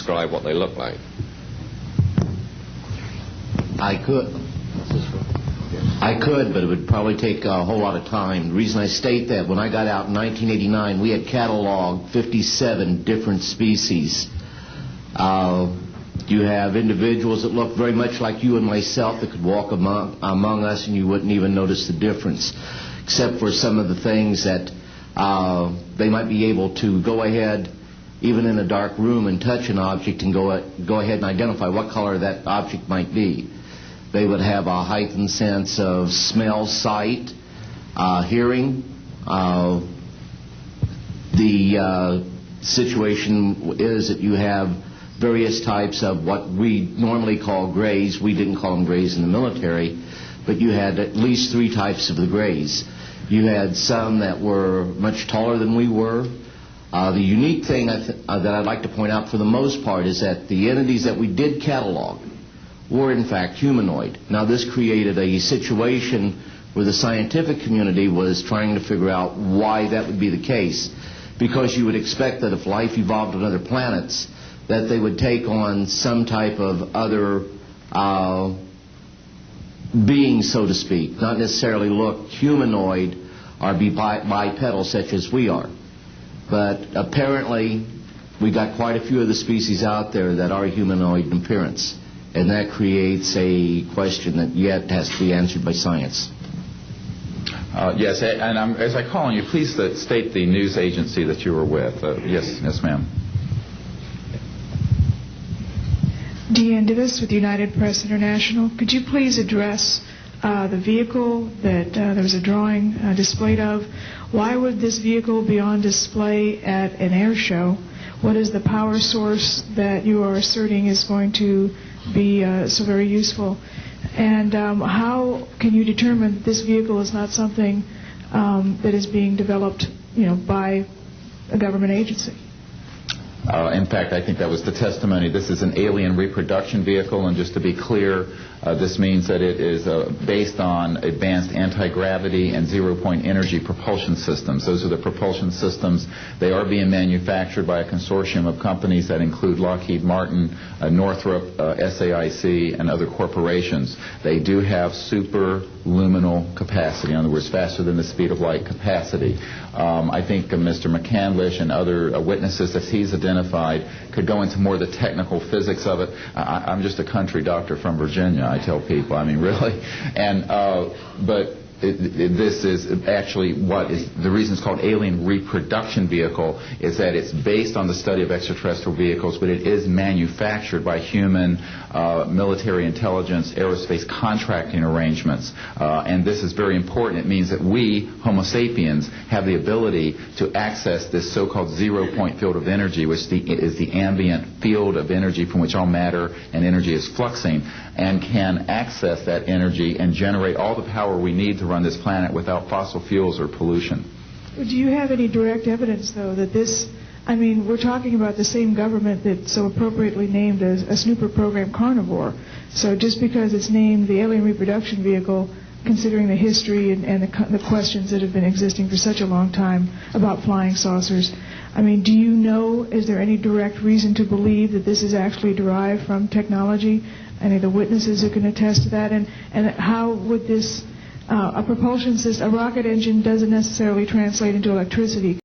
describe what they look like? I could, but it would probably take a whole lot of time. The reason I state that, when I got out in 1989, we had cataloged 57 different species. You have individuals that look very much like you and myself that could walk among us and you wouldn't even notice the difference, except for some of the things that they might be able to go ahead, even in a dark room, and touch an object and go ahead and identify what color that object might be. They would have a heightened sense of smell, sight, hearing. The situation is that you have various types of what we normally call grays. We didn't call them grays in the military, but you had at least 3 types of the grays. You had some that were much taller than we were. The unique thing that I'd like to point out for the most part is that the entities that we did catalog were in fact humanoid. Now this created a situation where the scientific community was trying to figure out why that would be the case, because you would expect that if life evolved on other planets that they would take on some type of other being, so to speak, not necessarily look humanoid or be bipedal such as we are. But apparently we got quite a few of the species out there that are humanoid in appearance, and that creates a question that yet has to be answered by science. Yes, and as I call on you, please state the news agency that you were with. Yes, ma'am. Deanne Divis with United Press International. Could you please address the vehicle that there was a drawing displayed of? Why would this vehicle be on display at an air show? What is the power source that you are asserting is going to be so very useful? And how can you determine that this vehicle is not something that is being developed, by a government agency? In fact, I think that was the testimony. This is an alien reproduction vehicle, and just to be clear, this means that it is based on advanced anti-gravity and zero-point energy propulsion systems. Those are the propulsion systems. They are being manufactured by a consortium of companies that include Lockheed Martin, Northrop, SAIC, and other corporations. They do have superluminal capacity, in other words, faster than the speed of light capacity. I think Mr. McCandlish and other witnesses that he's identified could go into more of the technical physics of it. I'm just a country doctor from Virginia, I tell people. I mean, really. And but this is actually what is the reason it's called alien reproduction vehicle, is that it's based on the study of extraterrestrial vehicles, but it is manufactured by human military intelligence, aerospace contracting arrangements. And this is very important. It means that we, Homo sapiens, have the ability to access this so-called zero-point field of energy, which is the ambient field of energy from which all matter and energy is fluxing, and can access that energy and generate all the power we need to run this planet without fossil fuels or pollution. Do you have any direct evidence, though, that this, I mean, we're talking about the same government that so appropriately named a snooper program Carnivore. So just because it's named the alien reproduction vehicle, considering the history and the questions that have been existing for such a long time about flying saucers, I mean, do you know, is there any direct reason to believe that this is actually derived from technology? Any of the witnesses who can attest to that? And how would this, a propulsion system, a rocket engine doesn't necessarily translate into electricity.